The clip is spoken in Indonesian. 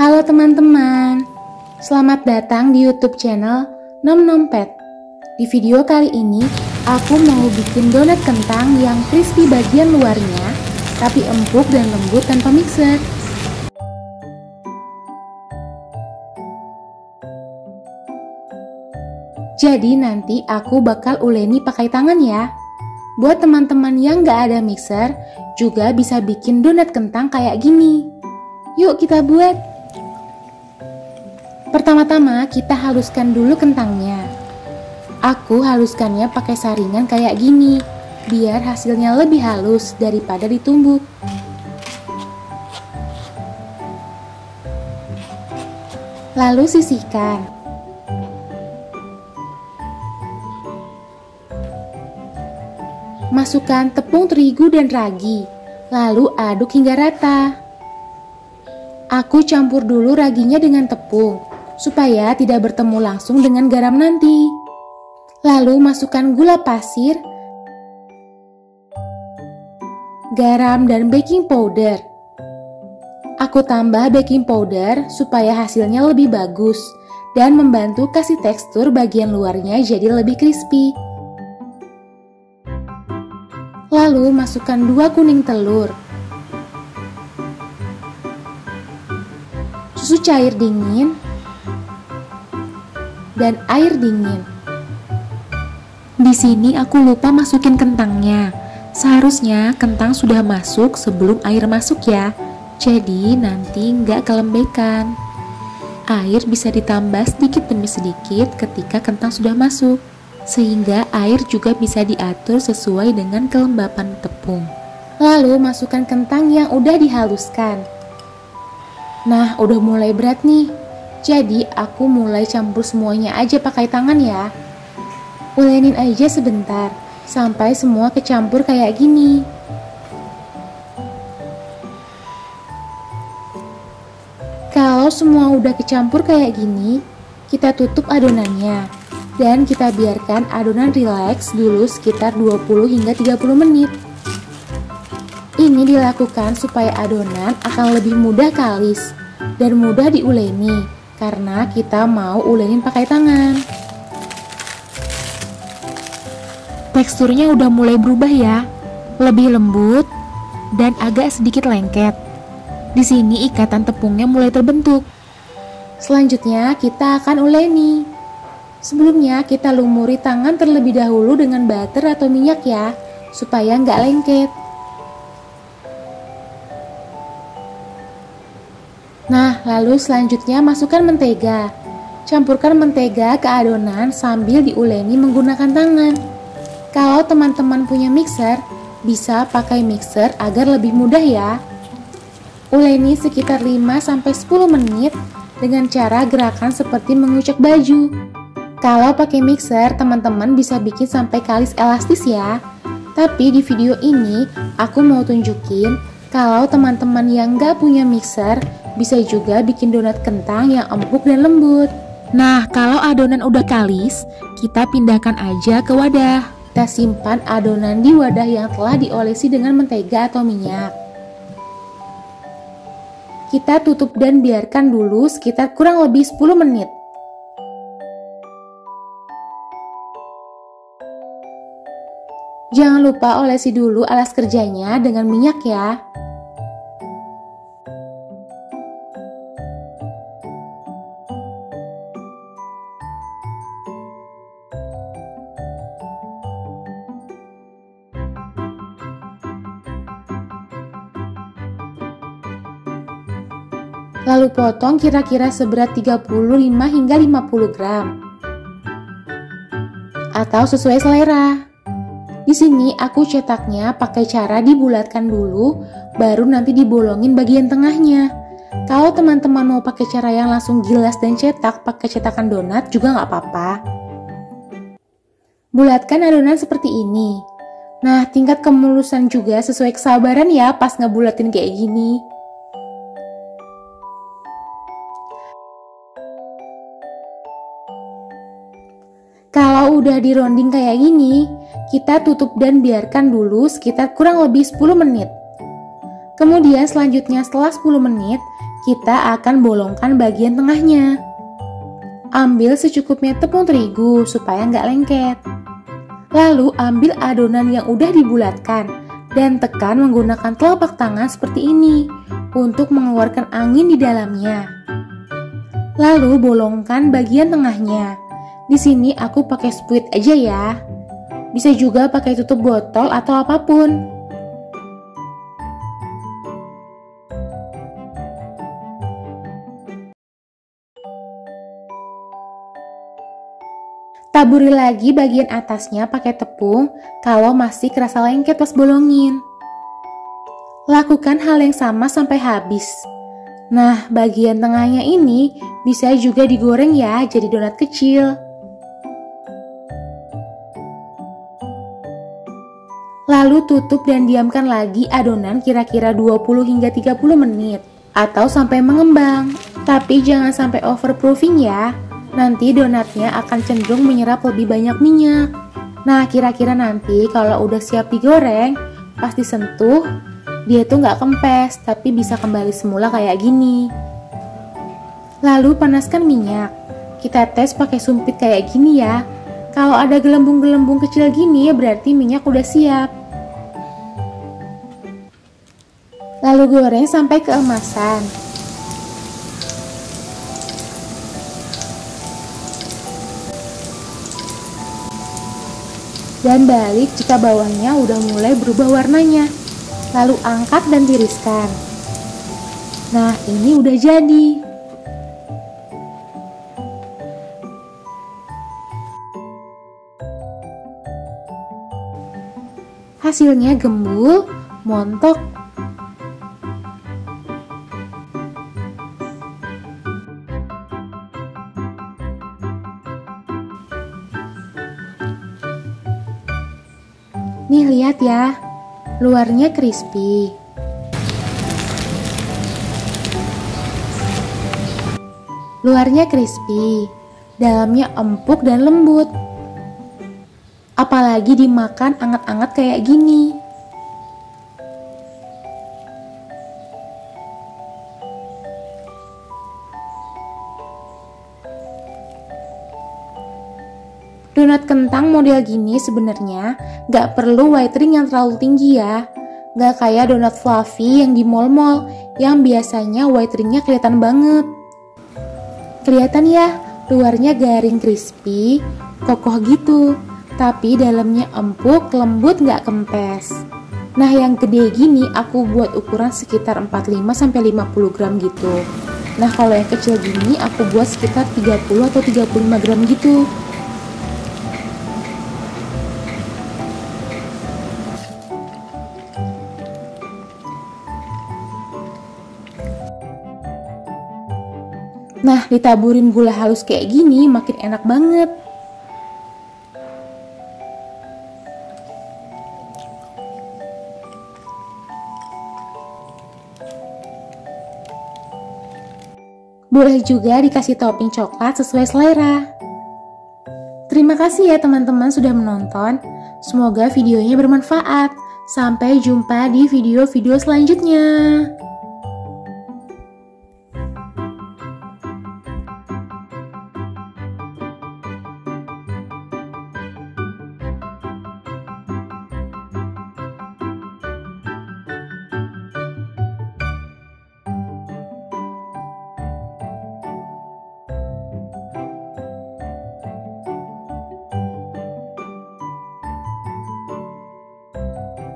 Halo teman-teman, selamat datang di YouTube channel Nom Nom Pet. Di video kali ini, aku mau bikin donat kentang yang crispy bagian luarnya, tapi empuk dan lembut tanpa mixer. Jadi nanti aku bakal uleni pakai tangan ya. Buat teman-teman yang gak ada mixer, juga bisa bikin donat kentang kayak gini. Yuk kita buat! Pertama-tama kita haluskan dulu kentangnya. Aku haluskannya pakai saringan kayak gini, biar hasilnya lebih halus daripada ditumbuk. Lalu sisihkan. Masukkan tepung terigu dan ragi, lalu aduk hingga rata. Aku campur dulu raginya dengan tepung, supaya tidak bertemu langsung dengan garam nanti. Lalu masukkan gula pasir, garam dan baking powder. Aku tambah baking powder supaya hasilnya lebih bagus dan membantu kasih tekstur bagian luarnya jadi lebih crispy. Lalu masukkan 2 kuning telur, susu cair dingin, dan air dingin. Di sini aku lupa masukin kentangnya. Seharusnya kentang sudah masuk sebelum air masuk ya. Jadi nanti nggak kelembekan. Air bisa ditambah sedikit demi sedikit ketika kentang sudah masuk, sehingga air juga bisa diatur sesuai dengan kelembapan tepung. Lalu masukkan kentang yang udah dihaluskan. Nah, udah mulai berat nih. Jadi aku mulai campur semuanya aja pakai tangan ya. Ulenin aja sebentar sampai semua kecampur kayak gini. Kalau semua udah kecampur kayak gini, kita tutup adonannya dan kita biarkan adonan rileks dulu sekitar 20 hingga 30 menit. Ini dilakukan supaya adonan akan lebih mudah kalis dan mudah diuleni, karena kita mau ulenin pakai tangan. Teksturnya udah mulai berubah ya, lebih lembut dan agak sedikit lengket. Di sini ikatan tepungnya mulai terbentuk. Selanjutnya kita akan uleni. Sebelumnya kita lumuri tangan terlebih dahulu dengan butter atau minyak ya, supaya nggak lengket. Nah, lalu selanjutnya masukkan mentega. Campurkan mentega ke adonan sambil diuleni menggunakan tangan. Kalau teman-teman punya mixer, bisa pakai mixer agar lebih mudah ya. Uleni sekitar 5-10 menit dengan cara gerakan seperti mengucek baju. Kalau pakai mixer, teman-teman bisa bikin sampai kalis elastis ya. Tapi di video ini, aku mau tunjukin kalau teman-teman yang nggak punya mixer, bisa juga bikin donat kentang yang empuk dan lembut. Nah, kalau adonan udah kalis, kita pindahkan aja ke wadah. Kita simpan adonan di wadah yang telah diolesi dengan mentega atau minyak. Kita tutup dan biarkan dulu sekitar kurang lebih 10 menit. Jangan lupa olesi dulu alas kerjanya dengan minyak ya. Lalu potong kira-kira seberat 35 hingga 50 gram. Atau sesuai selera. Di sini aku cetaknya pakai cara dibulatkan dulu, baru nanti dibolongin bagian tengahnya. Kalau teman-teman mau pakai cara yang langsung gilas dan cetak pakai cetakan donat juga nggak apa-apa. Bulatkan adonan seperti ini. Nah, tingkat kemulusan juga sesuai kesabaran ya pas ngebulatin kayak gini. Kalau udah dironding kayak gini, kita tutup dan biarkan dulu sekitar kurang lebih 10 menit. Kemudian selanjutnya setelah 10 menit, kita akan bolongkan bagian tengahnya. Ambil secukupnya tepung terigu supaya nggak lengket. Lalu ambil adonan yang udah dibulatkan dan tekan menggunakan telapak tangan seperti ini untuk mengeluarkan angin di dalamnya. Lalu bolongkan bagian tengahnya. Di sini aku pakai spuit aja ya. Bisa juga pakai tutup botol atau apapun. Taburi lagi bagian atasnya pakai tepung kalau masih kerasa lengket pas bolongin. Lakukan hal yang sama sampai habis. Nah, bagian tengahnya ini bisa juga digoreng ya jadi donat kecil. Lalu tutup dan diamkan lagi adonan kira-kira 20 hingga 30 menit atau sampai mengembang. Tapi jangan sampai overproofing ya. Nanti donatnya akan cenderung menyerap lebih banyak minyak. Nah, kira-kira nanti kalau udah siap digoreng, pas disentuh, dia tuh nggak kempes, tapi bisa kembali semula kayak gini. Lalu panaskan minyak. Kita tes pakai sumpit kayak gini ya. Kalau ada gelembung-gelembung kecil gini, berarti minyak udah siap. Lalu goreng sampai keemasan. Dan balik jika bawahnya udah mulai berubah warnanya. Lalu angkat dan tiriskan. Nah, ini udah jadi. Hasilnya gembul, montok. Nih lihat ya, luarnya crispy. Luarnya crispy, dalamnya empuk dan lembut. Apalagi dimakan anget-anget kayak gini. Donat kentang model gini sebenarnya gak perlu whitening yang terlalu tinggi ya. Gak kayak donat fluffy yang di mall-mall yang biasanya whiteningnya kelihatan banget. Kelihatan ya, luarnya garing crispy, kokoh gitu. Tapi dalamnya empuk, lembut, gak kempes. Nah, yang gede gini aku buat ukuran sekitar 45-50 gram gitu. Nah, kalau yang kecil gini aku buat sekitar 30 atau 35 gram gitu. Nah, ditaburin gula halus kayak gini makin enak banget. Boleh juga dikasih topping coklat sesuai selera. Terima kasih ya teman-teman sudah menonton. Semoga videonya bermanfaat. Sampai jumpa di video-video selanjutnya.